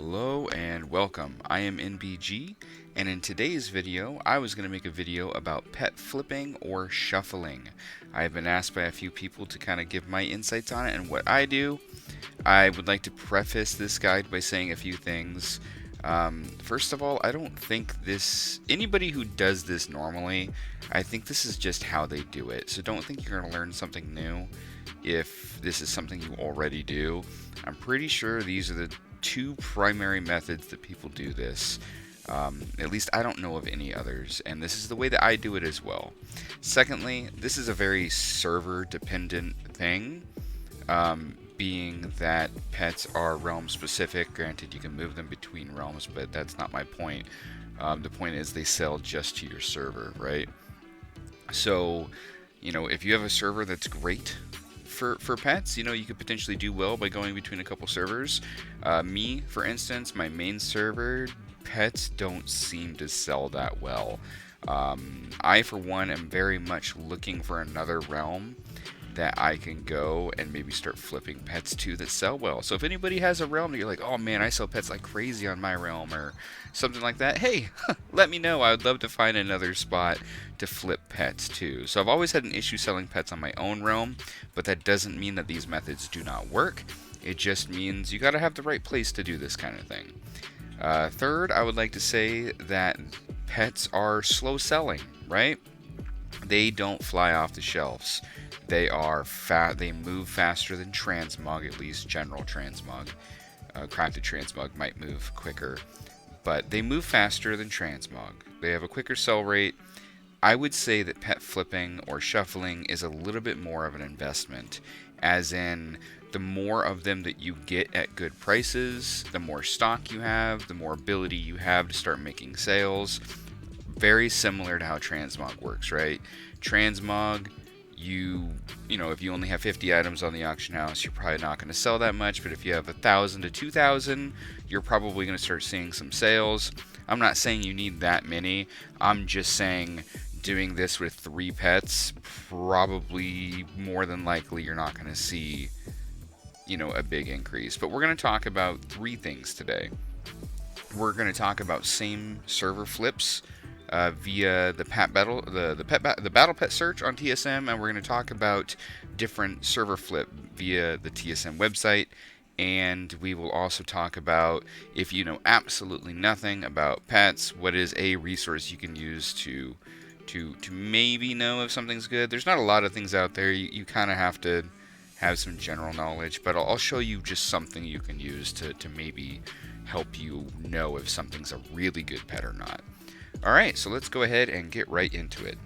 Hello and welcome. I am NBG, and in today's video I was going to make a video about pet flipping or shuffling. I have been asked by a few people to kind of give my insights on it and what I do. I would like to preface this guide by saying a few things. First of all, I don't think anybody who does this normally, I think this is just how they do it. So don't think you're going to learn something new if this is something you already do. I'm pretty sure these are the two primary methods that people do this. At least I don't know of any others, and this is the way that I do it as well. Secondly, this is a very server dependent thing, being that pets are realm specific. Granted, you can move them between realms, but that's not my point. The point is they sell just to your server, right? So, if you have a server that's great for pets, you could potentially do well by going between a couple servers. Me, for instance, my main server, pets don't seem to sell that well. I, for one, am very much looking for another realm that I can go and maybe start flipping pets to that sell well. So if anybody has a realm that you're like, oh man, I sell pets like crazy on my realm or something like that, hey, let me know. I would love to find another spot to flip pets to. So I've always had an issue selling pets on my own realm, but that doesn't mean that these methods do not work. It just means you gotta have the right place to do this kind of thing. Third, I would like to say that pets are slow selling, right? They don't fly off the shelves. They move faster than transmog, at least general transmog. Crafted transmog might move quicker, but they move faster than transmog. They have a quicker sell rate. I would say that pet flipping or shuffling is a little bit more of an investment, as in the more of them that you get at good prices, the more stock you have, the more ability you have to start making sales. Very similar to how transmog works, right? Transmog, if you only have 50 items on the auction house, you're probably not going to sell that much, but if you have 1,000 to 2,000, you're probably going to start seeing some sales. I'm not saying you need that many. I'm just saying doing this with 3 pets, probably more than likely you're not going to see, a big increase. But we're going to talk about 3 things today. We're going to talk about same server flips via the battle pet search on TSM, and we're going to talk about different server flip via the TSM website. And we will also talk about, if you know absolutely nothing about pets, what is a resource you can use to maybe know if something's good. There's not a lot of things out there. You kind of have to have some general knowledge, but I'll show you just something you can use to maybe help you know if something's a really good pet or not. Alright, so let's go ahead and get right into it.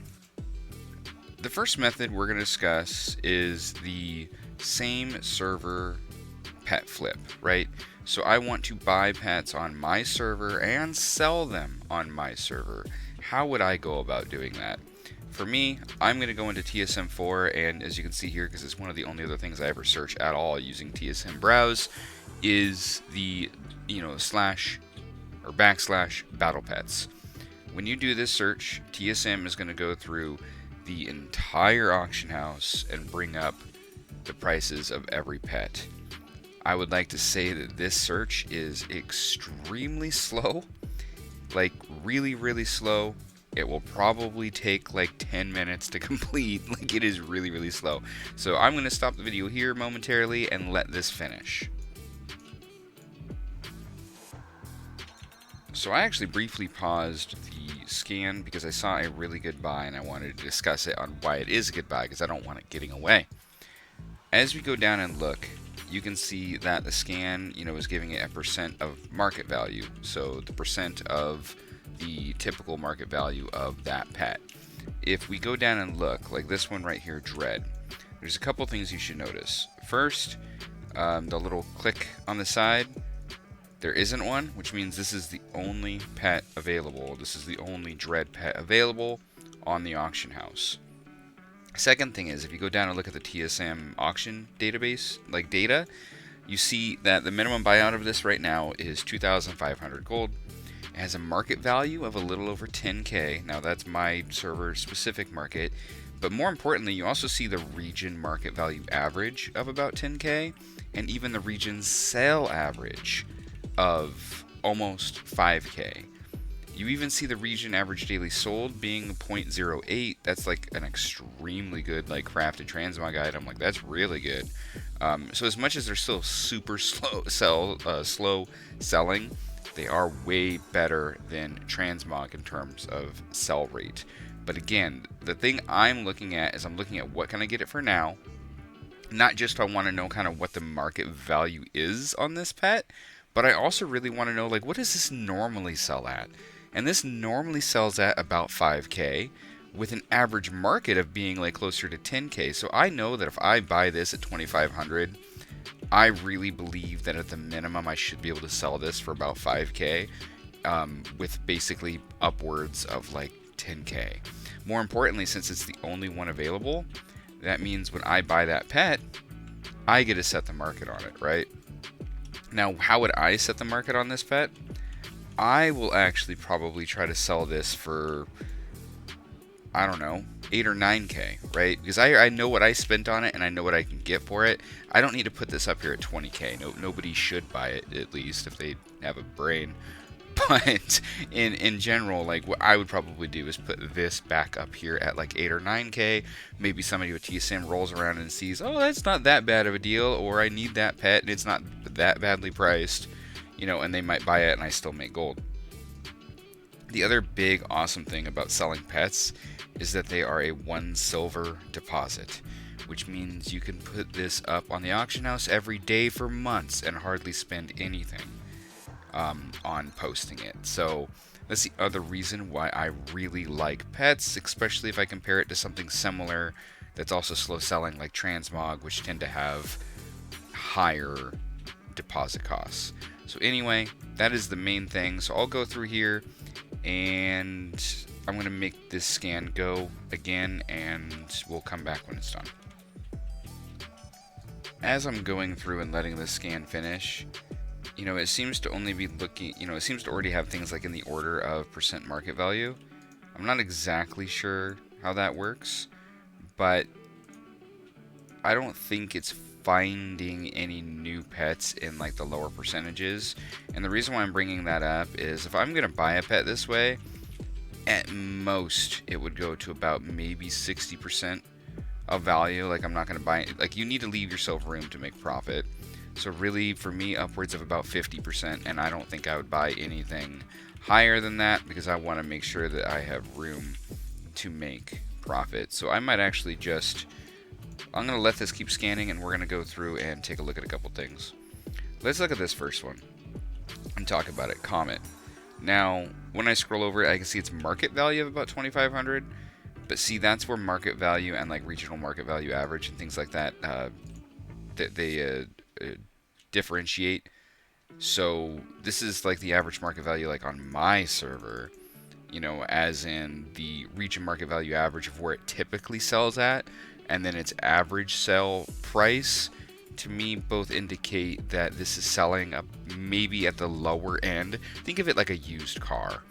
The first method we're going to discuss is the same server pet flip, right? So I want to buy pets on my server and sell them on my server. How would I go about doing that? For me, I'm going to go into TSM4, and as you can see here, because it's one of the only other things I ever search at all using TSM Browse, is the / battle pets. When you do this search, TSM is going to go through the entire auction house and bring up the prices of every pet. I would like to say that this search is extremely slow, like really, really slow. It will probably take like 10 minutes to complete. Like, it is really, really slow. So I'm going to stop the video here momentarily and let this finish. So I actually briefly paused the scan because I saw a really good buy and I wanted to discuss it on why it is a good buy, because I don't want it getting away. As we go down and look, you can see that the scan, is giving it a percent of market value. So the percent of the typical market value of that pet. If we go down and look, like this one right here, Dread, there's a couple things you should notice. First, the little click on the side, there isn't one, which means this is the only pet available. This is the only Dread pet available on the auction house. Second thing is, if you go down and look at the TSM auction database, like data, you see that the minimum buyout of this right now is 2,500 gold. It has a market value of a little over 10k. Now that's my server specific market, but more importantly, you also see the region market value average of about 10k, and even the region sale average of almost 5K. You even see the region average daily sold being 0.08. That's like an extremely good like crafted transmog item. Like that's really good. So as much as they're still super slow selling, they are way better than transmog in terms of sell rate. But again, the thing I'm looking at is I'm looking at what can I get it for now. Not just I want to know kind of what the market value is on this pet, but I also really want to know like what does this normally sell at? And this normally sells at about 5K with an average market of being like closer to 10K. So I know that if I buy this at 2,500, I really believe that at the minimum I should be able to sell this for about 5K with basically upwards of like 10K. More importantly, since it's the only one available, that means when I buy that pet, I get to set the market on it, right? Now, how would I set the market on this pet? I will actually probably try to sell this for, I don't know, 8 or 9K, right? Because I know what I spent on it and I know what I can get for it. I don't need to put this up here at 20K. Nobody should buy it, at least, if they have a brain. But in general, like what I would probably do is put this back up here at like 8 or 9K. Maybe somebody with TSM rolls around and sees, oh, that's not that bad of a deal, or I need that pet and it's not that badly priced, and they might buy it and I still make gold. The other big awesome thing about selling pets is that they are a 1 silver deposit, which means you can put this up on the auction house every day for months and hardly spend anything on posting it. So that's the other reason why I really like pets, especially if I compare it to something similar that's also slow selling like transmog, which tend to have higher deposit costs. So anyway, that is the main thing. So I'll go through here and I'm going to make this scan go again and we'll come back when it's done. As I'm going through and letting this scan finish, it seems to only be looking, it seems to already have things like in the order of percent market value. I'm not exactly sure how that works, but I don't think it's finding any new pets in like the lower percentages. And the reason why I'm bringing that up is if I'm going to buy a pet this way, at most it would go to about maybe 60% of value. Like I'm not going to buy it. Like you need to leave yourself room to make profit. So really for me upwards of about 50%, and I don't think I would buy anything higher than that because I want to make sure that I have room to make profit. So I might actually I'm going to let this keep scanning and we're going to go through and take a look at a couple things. Let's look at this first one and talk about it. Comet. Now, when I scroll over it, I can see its market value of about 2,500, but see, that's where market value and like regional market value average and things like that, they differentiate. So this is like the average market value like on my server, as in the region market value average of where it typically sells at, and then its average sell price, to me, both indicate that this is selling up maybe at the lower end. Think of it like a used car.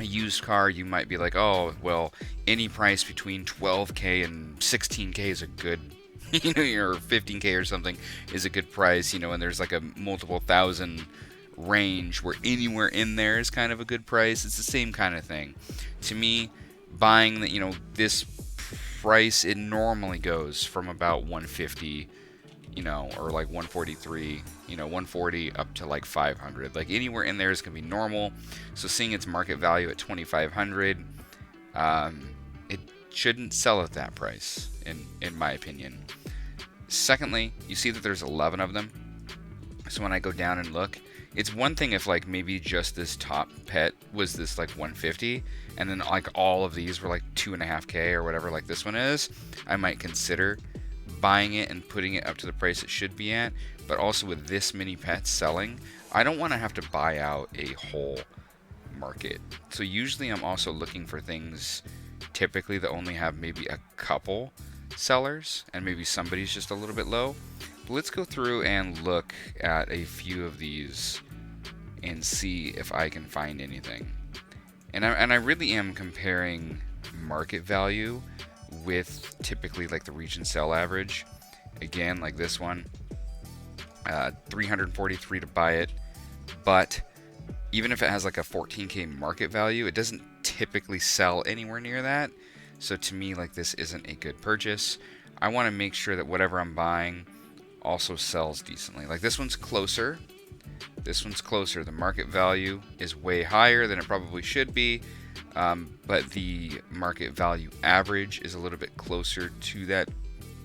A used car, you might be like, oh, well, any price between 12K and 16K is a good, or 15K or something is a good price, and there's like a multiple thousand range where anywhere in there is kind of a good price. It's the same kind of thing. To me, buying this price, it normally goes from about 150, or like 143, 140 up to like 500. Like anywhere in there is going to be normal. So seeing its market value at 2,500, it shouldn't sell at that price, in my opinion. Secondly, you see that there's 11 of them. So when I go down and look, it's one thing if like maybe just this top pet was this like 150 and then like all of these were like 2.5K or whatever like this one is, I might consider buying it and putting it up to the price it should be at. But also with this many pets selling, I don't want to have to buy out a whole market. So usually I'm also looking for things typically that only have maybe a couple sellers and maybe somebody's just a little bit low. But let's go through and look at a few of these and see if I can find anything. And I really am comparing market value with typically like the region sell average. Again, like this one, 343 to buy it, but even if it has like a 14K market value, it doesn't typically sell anywhere near that. So to me, like, this isn't a good purchase. I want to make sure that whatever I'm buying also sells decently. Like, this one's closer. This one's closer. The market value is way higher than it probably should be, but the market value average is a little bit closer to that,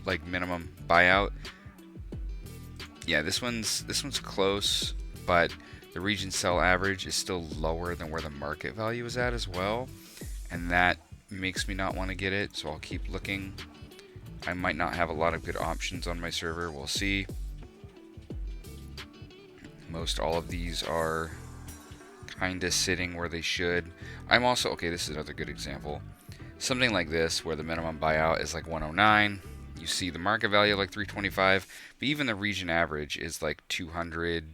like, minimum buyout. Yeah, this one's close, but the region sell average is still lower than where the market value is at as well, and that makes me not want to get it, so I'll keep looking. I might not have a lot of good options on my server, we'll see. Most all of these are kind of sitting where they should. I'm also, okay, this is another good example. Something like this, where the minimum buyout is like 109. You see the market value like 325, but even the region average is like 200.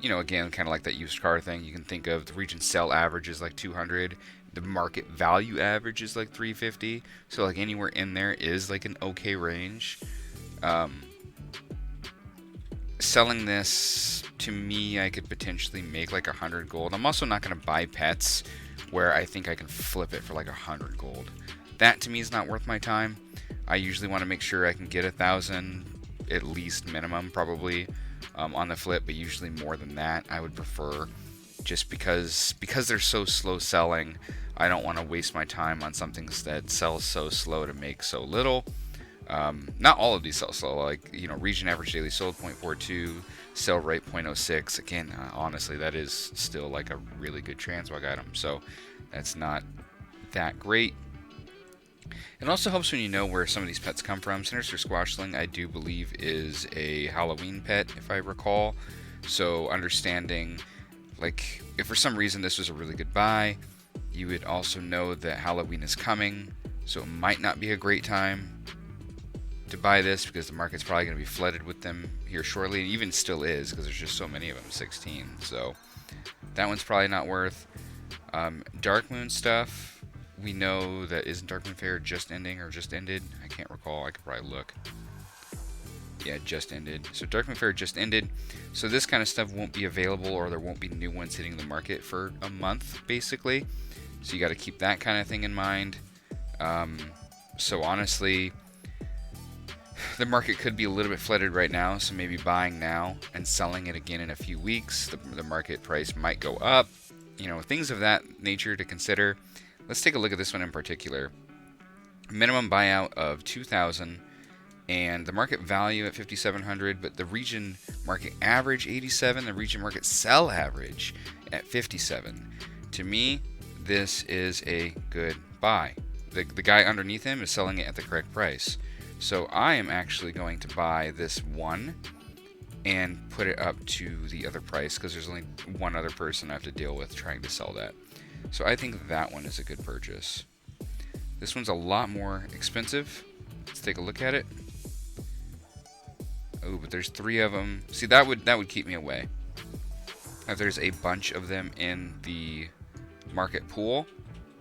You know, again, kind of like that used car thing. You can think of the region sell average is like 200. The market value average is like 350. So like anywhere in there is like an okay range. Selling this, to me, I could potentially make like 100 gold. I'm also not going to buy pets where I think I can flip it for like 100 gold. That to me is not worth my time. I usually want to make sure I can get 1,000 at least minimum, probably, on the flip, but usually more than that I would prefer, just because they're so slow selling. I don't want to waste my time on something that sells so slow to make so little. Not all of these sell slow, like, you know, region average daily sold 0.42, sell rate 0.06. Again, honestly, that is still like a really good transwag item, so that's not that great. It also helps when you know where some of these pets come from. Sinister Squashling, I do believe, is a Halloween pet, if I recall. So understanding, like, if for some reason this was a really good buy, you would also know that Halloween is coming, so it might not be a great time to buy this because the market's probably going to be flooded with them here shortly, and even still is because there's just so many of them, 16. So that one's probably not worth. Dark Moon stuff, we know that isn't Dark Moon Fair just ending or just ended? I can't recall. I could probably look. Yeah, just ended. So Dark Moon Fair just ended. So this kind of stuff won't be available, or there won't be new ones hitting the market for a month, basically. So you got to keep that kind of thing in mind. So honestly, the market could be a little bit flooded right now, so maybe buying now and selling it again in a few weeks. The market price might go up. You know, things of that nature to consider. Let's take a look at this one in particular. Minimum buyout of 2,000 and the market value at 5,700, but the region market average 87, the region market sell average at 57. To me, this is a good buy. The guy underneath him is selling it at the correct price. So I am actually going to buy this one and put it up to the other price because there's only one other person I have to deal with trying to sell that. So I think that one is a good purchase. This one's a lot more expensive. Let's take a look at it. Oh, but there's 3 of them. See, that would keep me away. If there's a bunch of them in the market pool,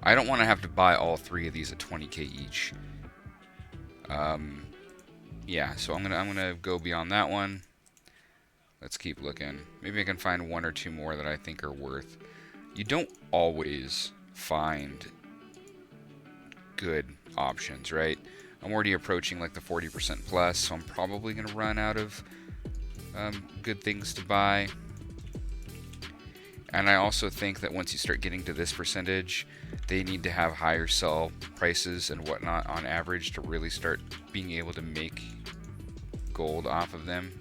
I don't want to have to buy all 3 of these at 20k each. Yeah, so I'm gonna go beyond that one. Let's keep looking. Maybe I can find 1 or 2 more that I think are worth. You don't always find good options, right? I'm already approaching like the 40% plus, so I'm probably gonna run out of good things to buy. And I also think that once you start getting to this percentage, they need to have higher sell prices and whatnot on average to really start being able to make gold off of them.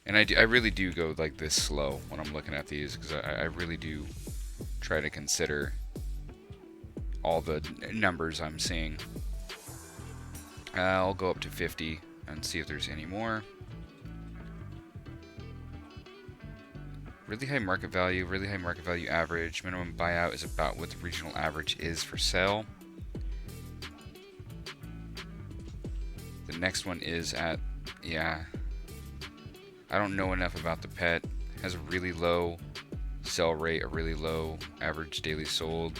And I really do go like this slow when I'm looking at these, because I really do try to consider all the numbers I'm seeing. I'll go up to 50 and see if there's any more. Really high market value average. Minimum buyout is about what the regional average is for sale. The next one is at, yeah, I don't know enough about the pet. It has a really low sell rate, a really low average daily sold.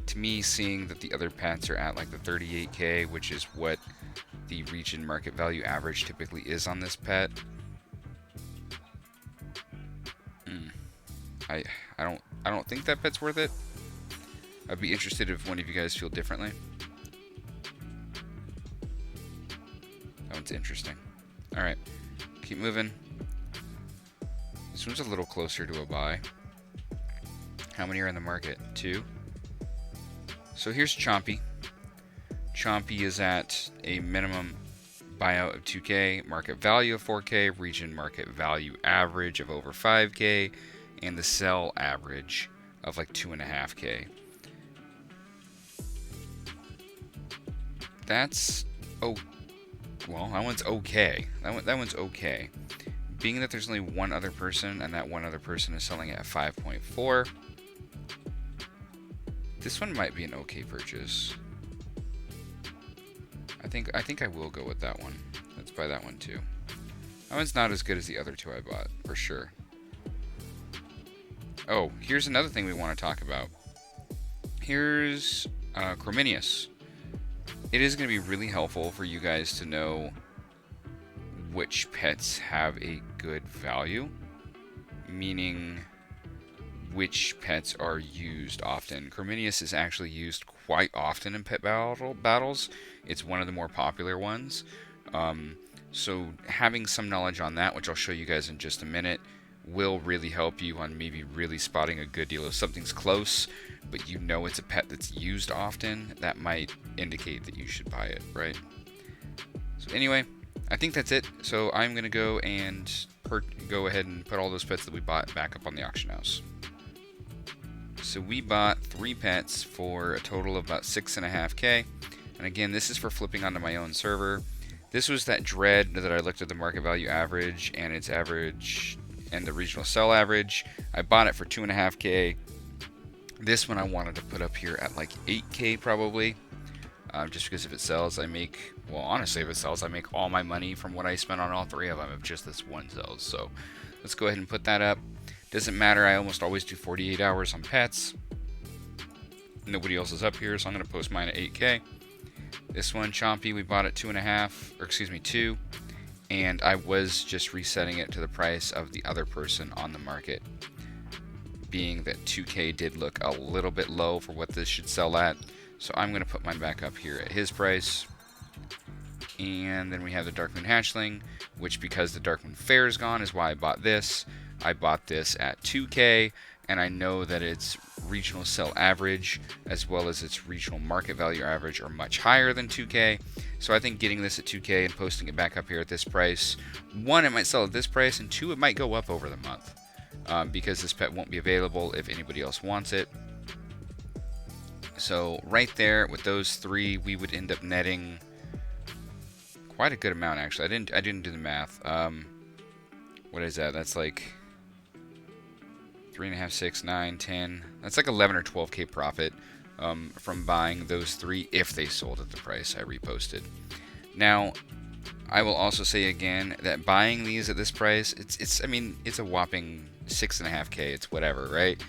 To me, seeing that the other pets are at like the 38k, which is what the region market value average typically is on this pet. I don't think that pet's worth it. I'd be interested if one of you guys feel differently. That one's interesting. Alright, keep moving. This one's a little closer to a buy. How many are in the market? 2. So here's Chompy. Chompy is at a minimum buyout of 2K, market value of 4K, region market value average of over 5K, and the sell average of like 2.5K. That's well, that one's okay. That one's okay. Being that there's only one other person, and that one other person is selling at 5.4, this one might be an okay purchase. I think I will go with that one. Let's buy that one too. That one's not as good as the other 2 I bought, for sure. Oh, here's another thing we want to talk about. Here's Chrominius. It is going to be really helpful for you guys to know which pets have a good value, meaning which pets are used often. Chrominius is actually used quite often in pet battles. It's one of the more popular ones. So having some knowledge on that, which I'll show you guys in just a minute, will really help you on maybe really spotting a good deal. If something's close, but you know it's a pet that's used often, that might indicate that you should buy it, right? So anyway, I think that's it. So I'm going to go and go ahead and put all those pets that we bought back up on the auction house. So we bought 3 pets for a total of about 6.5K. And again, this is for flipping onto my own server. This was that dread that I looked at the market value average and its average and the regional sell average. I bought it for 2.5K. This one I wanted to put up here at like 8K probably. Just because if it sells, I make, well, honestly, if it sells, I make all my money from what I spent on all 3 of them if just this one sells. So let's go ahead and put that up. Doesn't matter, I almost always do 48 hours on pets. Nobody else is up here, so I'm going to post mine at 8K. This one, Chompy, we bought at 2.5, or excuse me, 2. And I was just resetting it to the price of the other person on the market. Being that 2K did look a little bit low for what this should sell at. So I'm going to put mine back up here at his price. And then we have the Darkmoon Hatchling, which because the Darkmoon Fair is gone is why I bought this. I bought this at 2K, and I know that its regional sell average as well as its regional market value average are much higher than 2K. So I think getting this at 2K and posting it back up here at this price, 1, it might sell at this price, and 2, it might go up over the month. Because this pet won't be available if anybody else wants it. So right there with those 3, we would end up netting quite a good amount actually. I didn't do the math. What is that? That's like 3.5, 6, 9, 10. That's like 11 or 12K profit from buying those 3 if they sold at the price I reposted. Now, I will also say again that buying these at this price, I mean, it's a whopping 6.5K. It's whatever, right?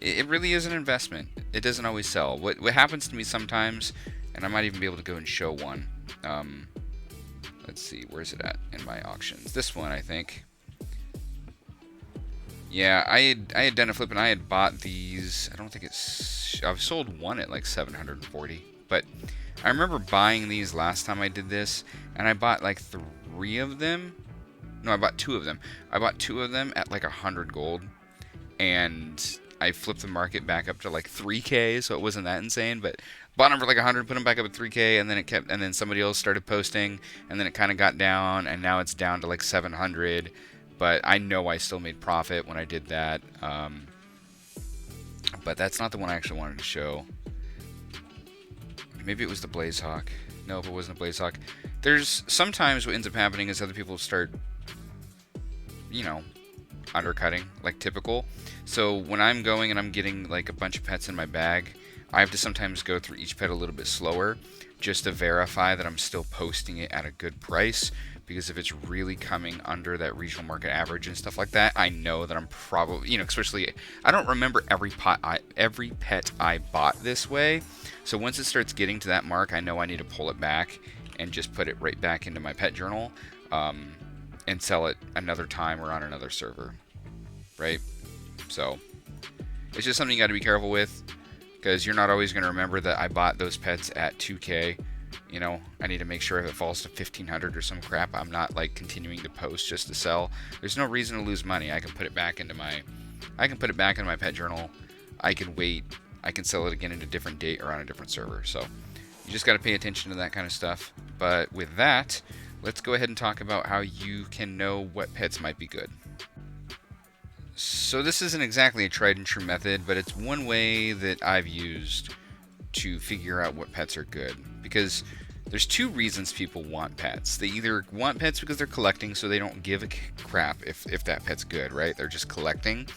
It really is an investment. It doesn't always sell. What happens to me sometimes, and I might even be able to go and show one. Let's see, where's it at in my auctions? This one, I think. Yeah, I had done a flip and I had bought these. I don't think I've sold one at like 740, but I remember buying these last time I did this, and I bought like 3 of them. No, I bought 2 of them. I bought 2 of them at like 100 gold, and I flipped the market back up to like 3K, so it wasn't that insane, but bought them for like 100, put them back up at 3K, and then it kept, and then somebody else started posting, and then it kind of got down, and now it's down to like 700. But I know I still made profit when I did that. But that's not the one I actually wanted to show. Maybe it was the Blazehawk. No, if it wasn't a Blazehawk. There's sometimes what ends up happening is other people start, you know, undercutting, like typical. So when I'm going and I'm getting like a bunch of pets in my bag, I have to sometimes go through each pet a little bit slower just to verify that I'm still posting it at a good price. Because if it's really coming under that regional market average and stuff like that, I know that I'm probably, you know, especially, I don't remember every pet I bought this way. So once it starts getting to that mark, I know I need to pull it back and just put it right back into my pet journal, and sell it another time or on another server, right? So it's just something you got to be careful with, because you're not always going to remember that I bought those pets at 2K. You know, I need to make sure if it falls to 1500 or some crap, I'm not like continuing to post just to sell. There's no reason to lose money. I can put it back into my pet journal. I can wait. I can sell it again at a different date or on a different server. So you just got to pay attention to that kind of stuff. But with that, let's go ahead and talk about how you can know what pets might be good. So this isn't exactly a tried and true method, but it's one way that I've used to figure out what pets are good. Because there's two reasons people want pets. They either want pets because they're collecting, so they don't give a crap if that pet's good, right? They're just collecting.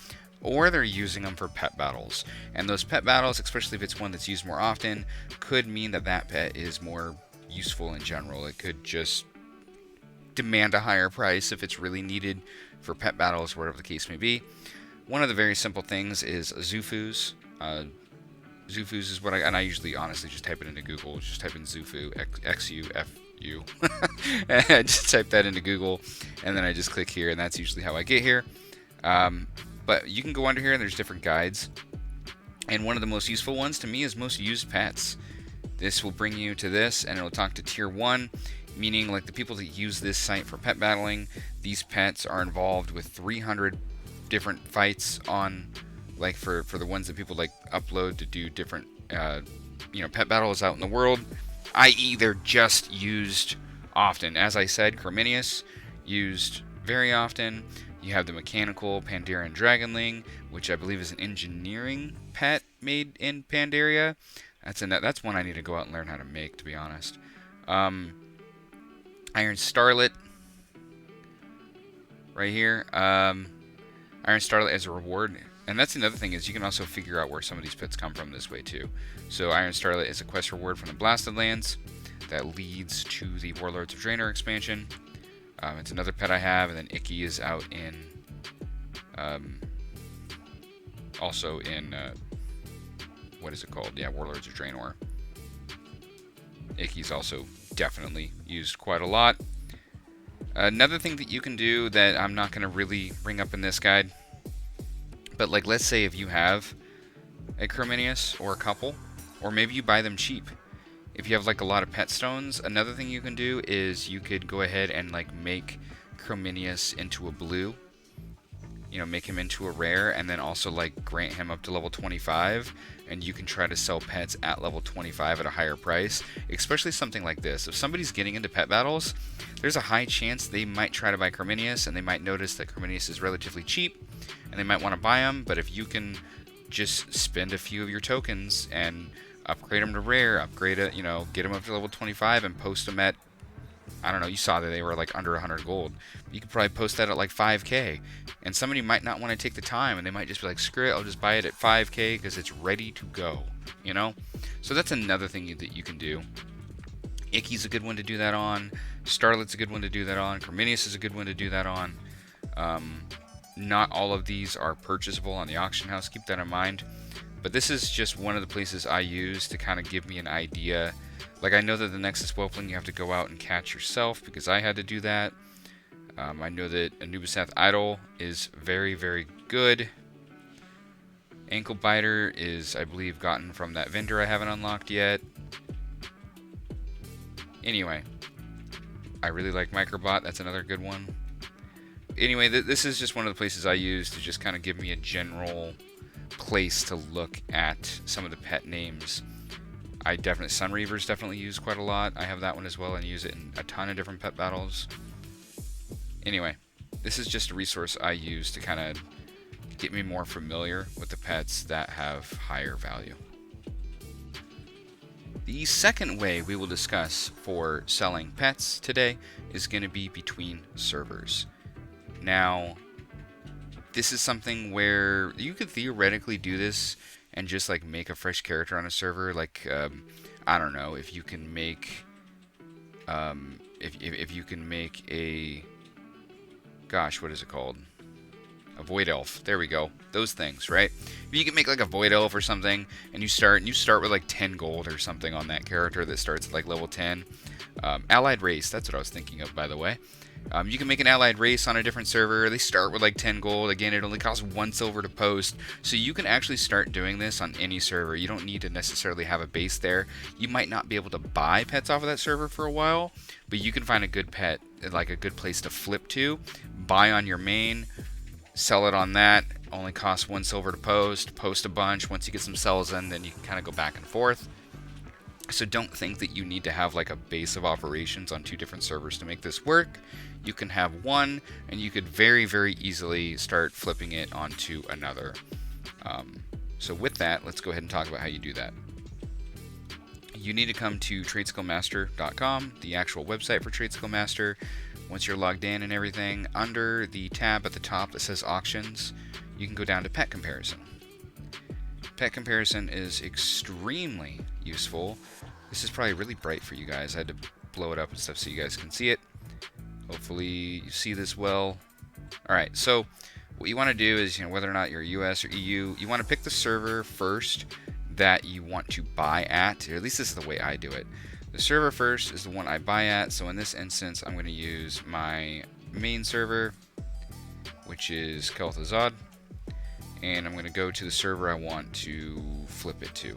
Or they're using them for pet battles. And those pet battles, especially if it's one that's used more often, could mean that that pet is more useful in general. It could just demand a higher price if it's really needed for pet battles, whatever the case may be. One of the very simple things is Zufus. Zufus is what I usually honestly just type it into Google. Just type in Zufu, X-U-F-U. And I just type that into Google, and then I just click here, and that's usually how I get here. But you can go under here, and there's different guides. And one of the most useful ones to me is most used pets. This will bring you to this, and it'll talk to tier 1, meaning like the people that use this site for pet battling, these pets are involved with 300 different fights on, like for the ones that people like upload to do different pet battles out in the world, i.e. they're just used often. As I said, Chrominius used very often. You have the mechanical Pandarian Dragonling, which I believe is an engineering pet made in Pandaria. That's one I need to go out and learn how to make, to be honest. Iron Starlet, right here. Iron Starlet as a reward. And that's another thing, is you can also figure out where some of these pets come from this way too. So Iron Starlet is a quest reward from the Blasted Lands that leads to the Warlords of Draenor expansion. It's another pet I have, and then Icky is out in, also in, what is it called? Yeah, Warlords of Draenor. Icky's also definitely used quite a lot. Another thing that you can do that I'm not going to really bring up in this guide, but like let's say if you have a Chrominius or a couple, or maybe you buy them cheap. If you have like a lot of pet stones, another thing you can do is you could go ahead and like make Chrominius into a blue. You know, make him into a rare, and then also like grant him up to level 25, and you can try to sell pets at level 25 at a higher price. Especially something like this. If somebody's getting into pet battles, there's a high chance they might try to buy Chrominius, and they might notice that Chrominius is relatively cheap, and they might want to buy him. But if you can just spend a few of your tokens and upgrade them to rare, upgrade it, get them up to level 25 and post them at, I don't know, you saw that they were like under 100 gold. You could probably post that at like 5k, and somebody might not want to take the time, and they might just be like, screw it, I'll just buy it at 5k because it's ready to go, So that's another thing that you can do. Icky's a good one to do that on. Starlet's a good one to do that on. Chrominius is a good one to do that on. Not all of these are purchasable on the auction house, keep that in mind. But this is just one of the places I use to kind of give me an idea. Like, I know that the Nexus Whelpling you have to go out and catch yourself, because I had to do that. I know that Anubisath Idol is very, very good. Ankle Biter is, I believe, gotten from that vendor I haven't unlocked yet. Anyway, I really like Microbot. That's another good one. Anyway, this is just one of the places I use to just kind of give me a general place to look at some of the pet names. Sunreaver's definitely used quite a lot. I have that one as well and use it in a ton of different pet battles. Anyway, this is just a resource I use to kind of get me more familiar with the pets that have higher value. The second way we will discuss for selling pets today is going to be between servers. Now, this is something where you could theoretically do this and just like make a fresh character on a server. Like, I don't know, if you can make, if you can make a, gosh, what is it called? A void elf. There we go. Those things, right? If you can make like a void elf or something, and you start with like 10 gold or something on that character that starts at like level 10. Allied race. That's what I was thinking of, by the way. You can make an allied race on a different server. They start with like 10 gold. Again, it only costs 1 silver to post. So you can actually start doing this on any server. You don't need to necessarily have a base there. You might not be able to buy pets off of that server for a while, but you can find a good pet, like a good place to flip to, buy on your main, sell it on that. Only costs 1 silver to post a bunch. Once you get some sells in, then you can kind of go back and forth. So don't think that you need to have like a base of operations on 2 different servers to make this work. You can have one, and you could very, very easily start flipping it onto another. So with that, let's go ahead and talk about how you do that. You need to come to tradeskillmaster.com, the actual website for TradeSkillMaster. Once you're logged in and everything, under the tab at the top that says auctions, you can go down to pet comparison. Pet comparison is extremely useful. This is probably really bright for you guys. I had to blow it up and stuff so you guys can see it. Hopefully you see this well. Alright, so what you want to do is, whether or not you're US or EU, you want to pick the server first that you want to buy at, or at least this is the way I do it. The server first is the one I buy at, so in this instance I'm going to use my main server, which is Kel'Thuzad, and I'm going to go to the server I want to flip it to.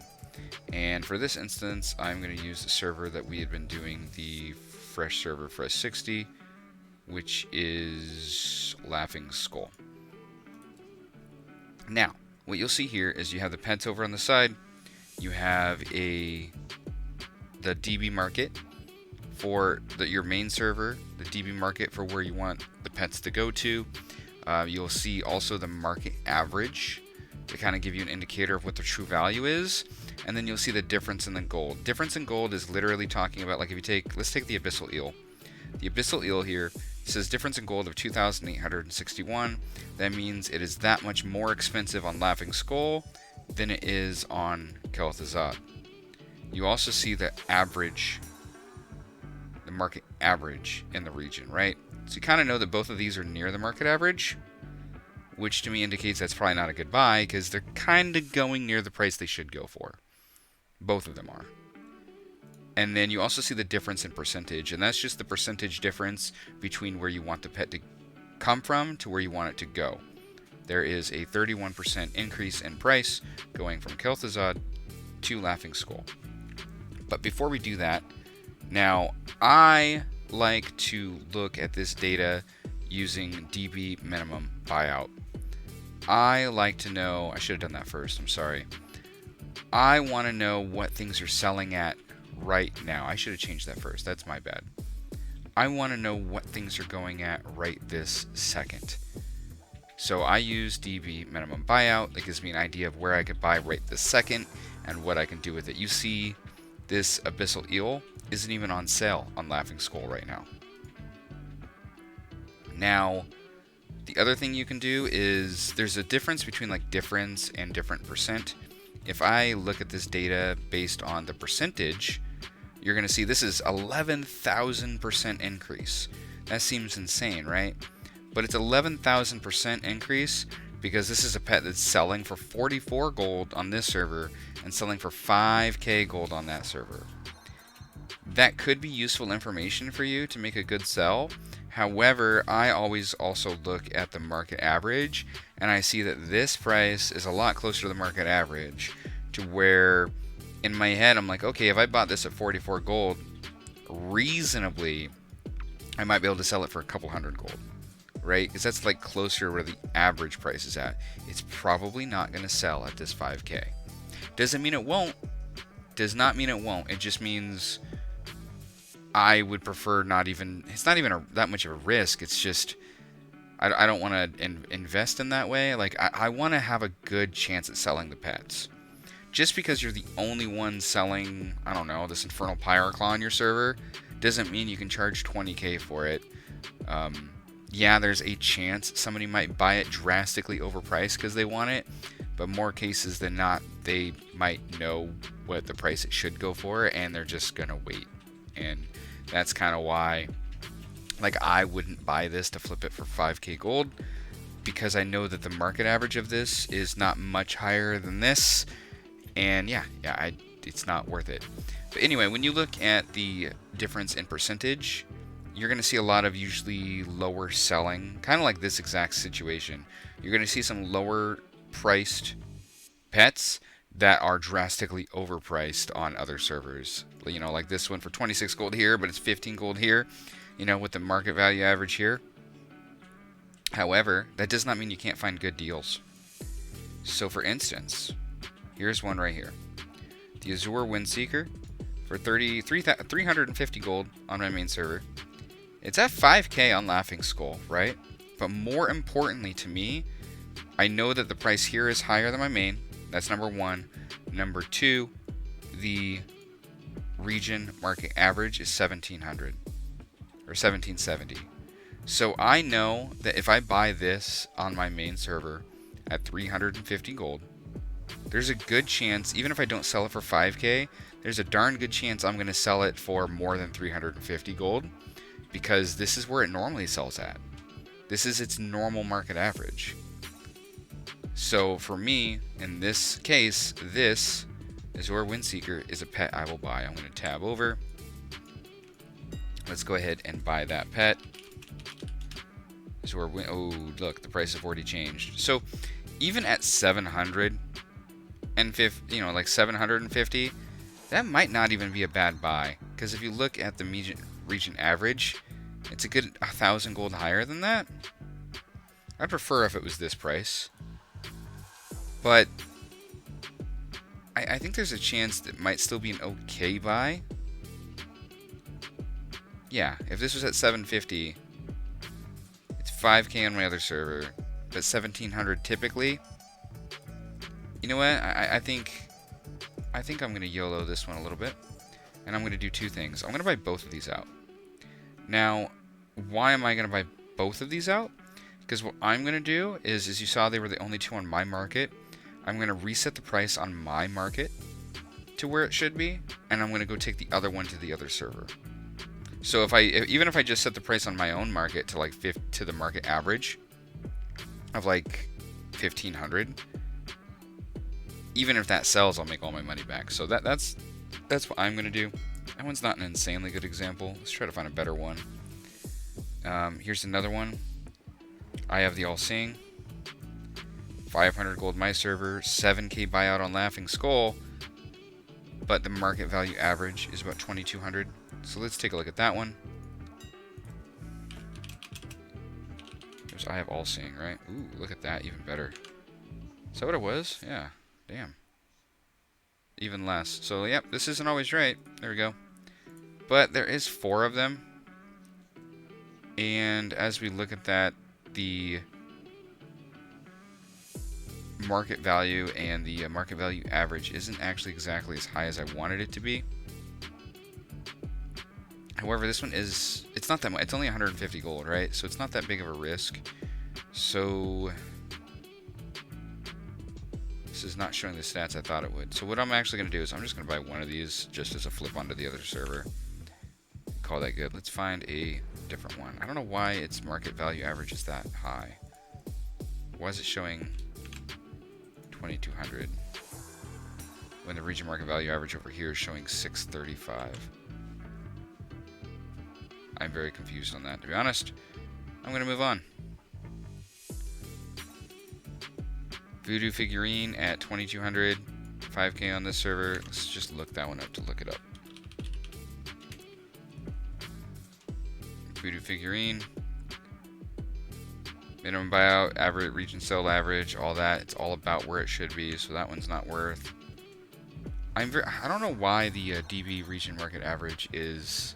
And for this instance, I'm going to use the server that we had been doing the fresh server for S60, which is Laughing Skull. Now, what you'll see here is you have the pets over on the side. You have the DB market for your main server, the DB market for where you want the pets to go to. You'll see also the market average to kind of give you an indicator of what the true value is. And then you'll see the difference in the gold. Difference in gold is literally talking about, like, let's take the Abyssal Eel. The Abyssal Eel here says difference in gold of 2,861. That means it is that much more expensive on Laughing Skull than it is on Kel'Thuzad. You also see the average, the market average in the region, right? So you kind of know that both of these are near the market average, which to me indicates that's probably not a good buy because they're kind of going near the price they should go for. Both of them are. And then you also see the difference in percentage, and that's just the percentage difference between where you want the pet to come from to where you want it to go. There is a 31% increase in price going from Kel'Thuzad to Laughing Skull. But before we do that, now I like to look at this data using DB minimum buyout. I like to know, I should have done that first, I'm sorry. I want to know what things are selling at right now. I should have changed that first, that's my bad. I want to know what things are going at right this second. So I use DB minimum buyout. That gives me an idea of where I could buy right this second and what I can do with it. You see, this Abyssal Eel isn't even on sale on Laughing Skull right now. Now, the other thing you can do is there's a difference between like difference and different percent. If I look at this data based on the percentage, you're going to see this is 11,000% increase. That seems insane, right? But it's 11,000% increase because this is a pet that's selling for 44 gold on this server and selling for 5k gold on that server. That could be useful information for you to make a good sell. However, I always also look at the market average, and I see that this price is a lot closer to the market average, to where in my head I'm like, okay, if I bought this at 44 gold, reasonably I might be able to sell it for a couple hundred gold, right? Because that's like closer where the average price is at. It's probably not going to sell at this 5k. Doesn't mean it won't. Does not mean it won't. It just means I would prefer not even, it's not even that much of a risk. It's just, I don't want to invest in that way. Like, I want to have a good chance at selling the pets. Just because you're the only one selling, I don't know, this Infernal Pyroclaw on your server, doesn't mean you can charge 20k for it. Yeah, there's a chance somebody might buy it drastically overpriced because they want it, but more cases than not, they might know what the price it should go for, and they're just gonna wait. And that's kind of why, like, I wouldn't buy this to flip it for 5k gold, because I know that the market average of this is not much higher than this, and it's not worth it. But anyway, when you look at the difference in percentage, you're going to see a lot of usually lower selling, kind of like this exact situation. You're going to see some lower priced pets that are drastically overpriced on other servers. You know, like this one for 26 gold here, but it's 15 gold here, you know, with the market value average here. However, that does not mean you can't find good deals. So for instance, here's one right here. The Azure Windseeker for 350 gold on my main server. It's at 5k on Laughing Skull, right? But more importantly to me, I know that the price here is higher than my main. That's number one. Number two, the region market average is 1700 or 1770. So I know that if I buy this on my main server at 350 gold, there's a good chance, even if I don't sell it for 5k, there's a darn good chance I'm going to sell it for more than 350 gold, because this is where it normally sells at. This is its normal market average. So for me, in this case, this Azure Windseeker is a pet I will buy. I'm going to tab over. Let's go ahead and buy that pet. Oh, look, the price have already changed. So even at 750, you know, like 750, that might not even be a bad buy, because if you look at the region average, it's a good 1,000 gold higher than that. I'd prefer if it was this price, but I think there's a chance that it might still be an okay buy. Yeah, if this was at 750, it's 5k on my other server, but 1700 typically. You know what? I think I'm gonna YOLO this one a little bit, and I'm gonna do two things. I'm gonna buy both of these out. Now, why am I gonna buy both of these out? Because what I'm gonna do is, as you saw, they were the only two on my market. I'm gonna reset the price on my market to where it should be, and I'm gonna go take the other one to the other server. So even if I just set the price on my own market to like to the market average of like 1500, even if that sells, I'll make all my money back. So that's what I'm gonna do. That one's not an insanely good example. Let's try to find a better one. Here's another one. I have the All Seeing. 500 gold my server, 7k buyout on Laughing Skull, but the market value average is about 2200. So let's take a look at that one. I have All Seeing, right? Ooh, look at that, even better. Is that what it was? Yeah, damn. Even less. So, yep, this isn't always right. There we go. But there is 4 of them. And as we look at that, the market value and the market value average isn't actually exactly as high as I wanted it to be. However, this one is, it's not that much. It's only 150 gold, right? So it's not that big of a risk. So this is not showing the stats I thought it would. So what I'm actually going to do is I'm just going to buy one of these just as a flip onto the other server. Call that good. Let's find a different one. I don't know why its market value average is that high. Why is it showing 2200 when the region market value average over here is showing 635? I'm very confused on that, to be honest. I'm going to move on. Voodoo figurine at 2200, 5k on this server. Let's just look that one up to look it up. Voodoo figurine. Minimum buyout, average, region sell average, all that. It's all about where it should be, so that one's not worth. I don't know why the DB region market average is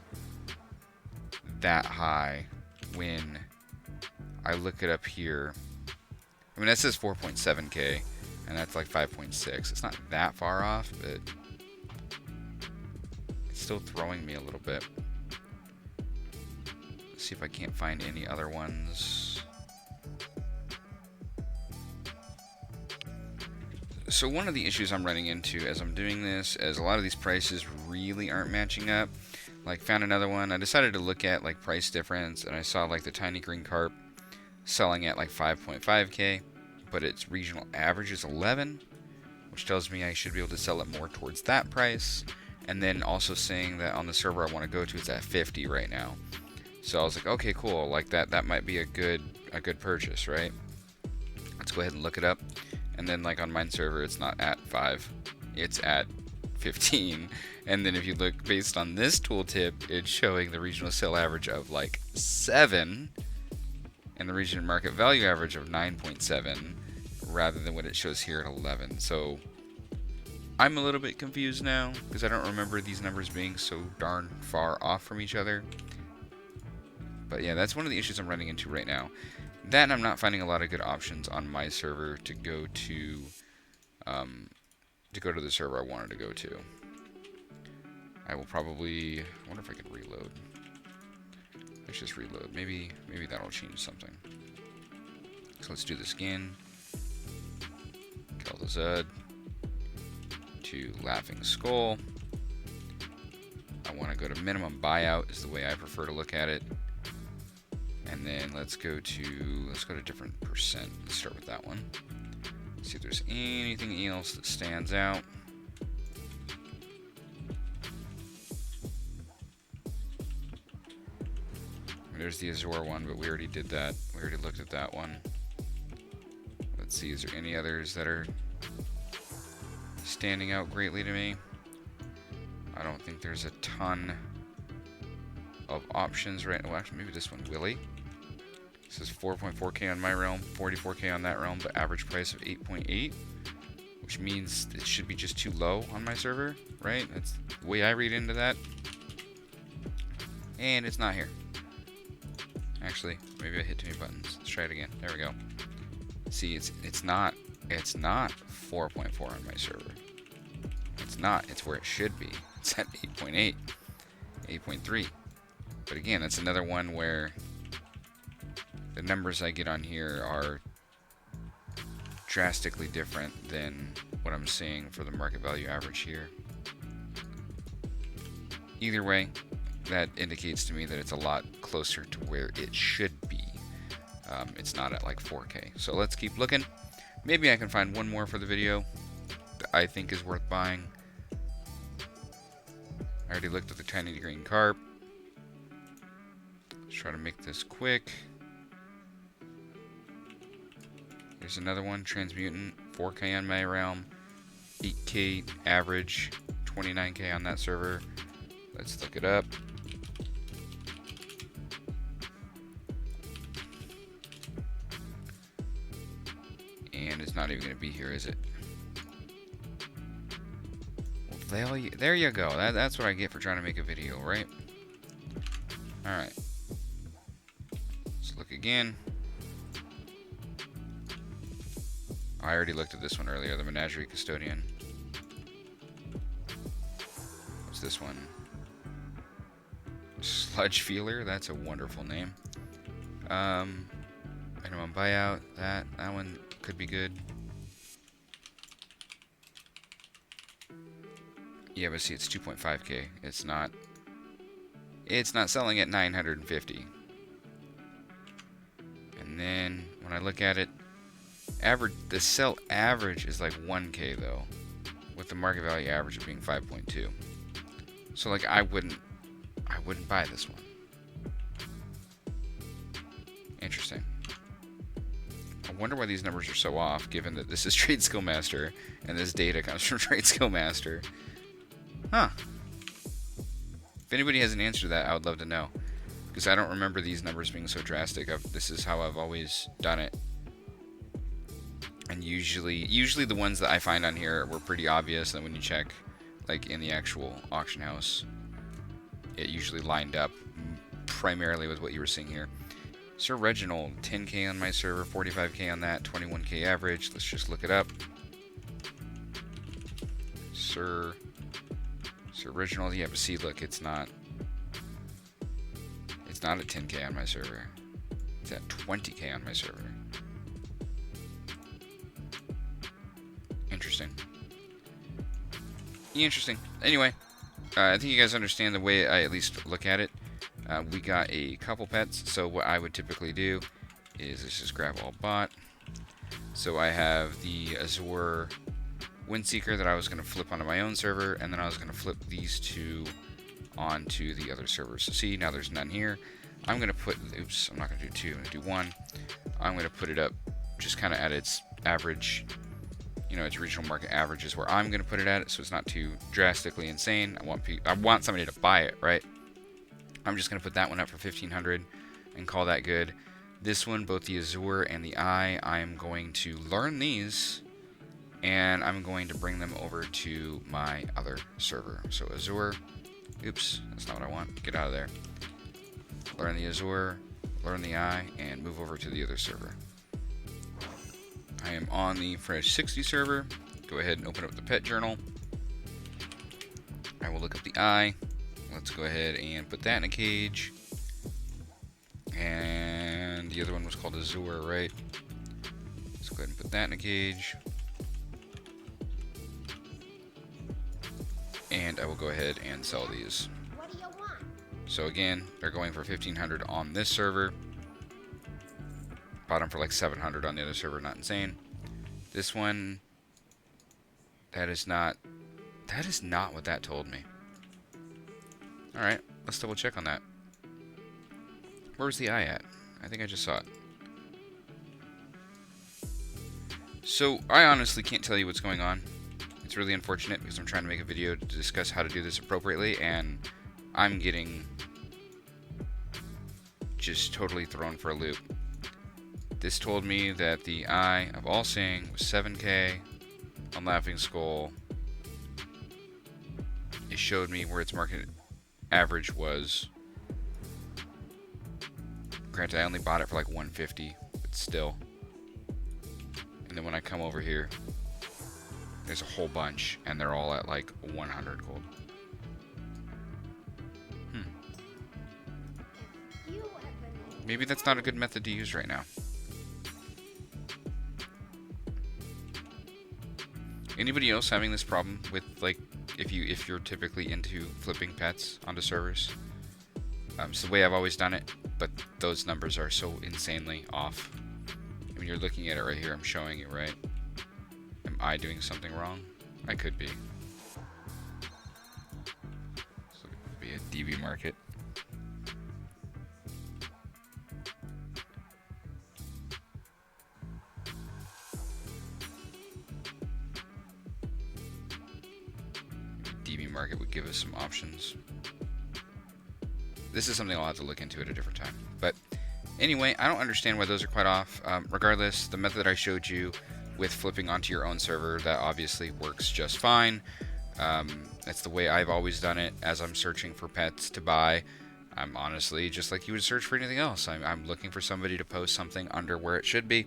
that high when I look it up here. I mean, that says 4.7k, and that's like 5.6. It's not that far off, but it's still throwing me a little bit. Let's see if I can't find any other ones. So one of the issues I'm running into as I'm doing this is a lot of these prices really aren't matching up. Like, found another one. I decided to look at like price difference, and I saw like the tiny green carp selling at like 5.5k, but its regional average is 11, which tells me I should be able to sell it more towards that price. And then also saying that on the server I want to go to, it's at 50 right now. So I was like, okay, cool, like that might be a good purchase, right? Let's go ahead and look it up. And then like on mine server, it's not at 5, it's at 15. And then if you look based on this tooltip, it's showing the regional sale average of like 7 and the regional market value average of 9.7 rather than what it shows here at 11. So I'm a little bit confused now because I don't remember these numbers being so darn far off from each other. But yeah, that's one of the issues I'm running into right now. That and I'm not finding a lot of good options on my server to go to the server I wanted to go to. I will probably, I wonder if I can reload. Let's just reload. Maybe that'll change something. So let's do this again. Kill the Zud to Laughing Skull. I want to go to minimum buyout is the way I prefer to look at it. And then let's go to different percent. Let's start with that one. See if there's anything else that stands out. There's the Azure one, but we already did that. We already looked at that one. Let's see, is there any others that are standing out greatly to me? I don't think there's a ton of options right now. Well, actually, maybe this one, Willy. This is 4.4k on my realm, 44k on that realm, but average price of 8.8, which means it should be just too low on my server, right? That's the way I read into that. And it's not here. Actually, maybe I hit too many buttons. Let's try it again. There we go. See, it's not 4.4 on my server. It's not. It's where it should be. It's at 8.8, 8.3. But again, that's another one where the numbers I get on here are drastically different than what I'm seeing for the market value average here. Either way, that indicates to me that it's a lot closer to where it should be. It's not at like 4K. So let's keep looking. Maybe I can find one more for the video that I think is worth buying. I already looked at the tiny green carp. Let's try to make this quick. Here's another one, Transmutant, 4K on my realm, 8K average, 29K on that server. Let's look it up. And it's not even going to be here, is it? Well, there you go. That's what I get for trying to make a video, right? Alright. Let's look again. I already looked at this one earlier, the Menagerie Custodian. What's this one? Sludge Feeler, that's a wonderful name. Minimum buyout, that one could be good. Yeah, but see, it's 2.5k. It's not selling at 950. And then when I look at it, the sell average is like 1k though, with the market value average of being 5.2. So like I wouldn't buy this one. Interesting. I wonder why these numbers are so off, given that this is Trade Skill Master and this data comes from Trade Skill Master. Huh. If anybody has an answer to that, I would love to know, because I don't remember these numbers being so drastic. This is how I've always done it. And usually the ones that I find on here were pretty obvious, and when you check like in the actual auction house, it usually lined up primarily with what you were seeing here. Sir Reginald, 10k on my server, 45k on that, 21k average. Let's just look it up. Sir Reginald, yeah, but see, look, it's not at 10k on my server. It's at 20k on my server. Interesting. Anyway, I think you guys understand the way I at least look at it. We got a couple pets, so what I would typically do is let's just grab all bot. So I have the Azure Windseeker that I was going to flip onto my own server, and then I was going to flip these two onto the other server. So see, now there's none here. I'm going to put, oops, I'm not going to do two, I'm going to do one. I'm going to put it up just kind of at its average, you know, its regional market average is where I'm going to put it at, so it's not too drastically insane. I want somebody to buy it, right? I'm just going to put that one up for 1500 and call that good. This one, both the Azure and the Eye, I'm going to learn these, and I'm going to bring them over to my other server. So Azure, oops, that's not what I want. Get out of there. Learn the Azure, learn the Eye, and move over to the other server. I am on the Fresh 60 server. Go ahead and open up the pet journal. I will look up the Eye. Let's go ahead and put that in a cage. And the other one was called Azure, right? Let's go ahead and put that in a cage. And I will go ahead and sell these. What do you want? So again, they're going for 1500 on this server. Bought them for like 700 on the other server, not insane. This one, that is not what that told me. Alright, let's double check on that. Where's the Eye at? I think I just saw it. So, I honestly can't tell you what's going on. It's really unfortunate because I'm trying to make a video to discuss how to do this appropriately, and I'm getting just totally thrown for a loop. This told me that the Eye of All Seeing was 7k on Laughing Skull. It showed me where its market average was. Granted, I only bought it for like 150, but still. And then when I come over here, there's a whole bunch, and they're all at like 100 gold. Maybe that's not a good method to use right now. Anybody else having this problem with, like, if you're typically into flipping pets onto servers? It's the way I've always done it, but those numbers are so insanely off. I mean, you're looking at it right here. I'm showing you, right? Am I doing something wrong? I could be. So it would be a DB market. DB market would give us some options. This is something I'll have to look into at a different time. But anyway, I don't understand why those are quite off. Regardless, the method I showed you with flipping onto your own server, that obviously works just fine. That's the way I've always done it as I'm searching for pets to buy. I'm honestly just like you would search for anything else. I'm looking for somebody to post something under where it should be.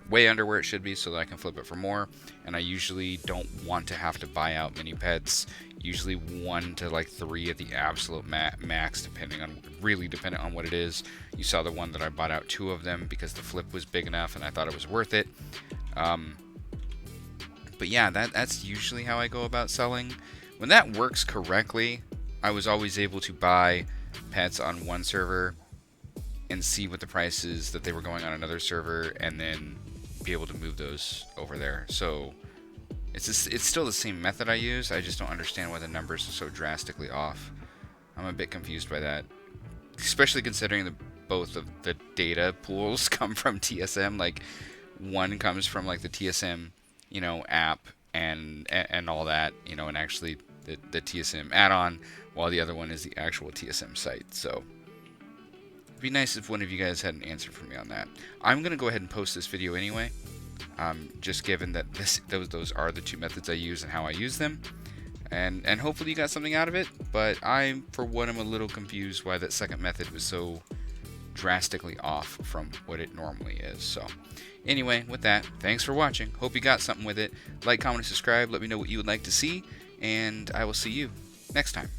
Way under where it should be, so that I can flip it for more. And I usually don't want to have to buy out many pets. Usually 1 to like 3 at the absolute max, depending on what it is. You saw the one that I bought out 2 of them because the flip was big enough and I thought it was worth it. But yeah, that's usually how I go about selling. When that works correctly, I was always able to buy pets on one server and see what the prices that they were going on another server, and then be able to move those over there. So it's still the same method I use. I just don't understand why the numbers are so drastically off. I'm a bit confused by that, especially considering that both of the data pools come from TSM. Like, one comes from like the TSM, you know, app and all that, you know, and actually the TSM add-on, while the other one is the actual TSM site. So it'd be nice if one of you guys had an answer for me on that. I'm going to go ahead and post this video anyway, just given that those are the 2 methods I use and how I use them. And hopefully you got something out of it, but I, for one, am a little confused why that second method was so drastically off from what it normally is. So anyway, with that, thanks for watching. Hope you got something with it. Like, comment, and subscribe. Let me know what you would like to see, and I will see you next time.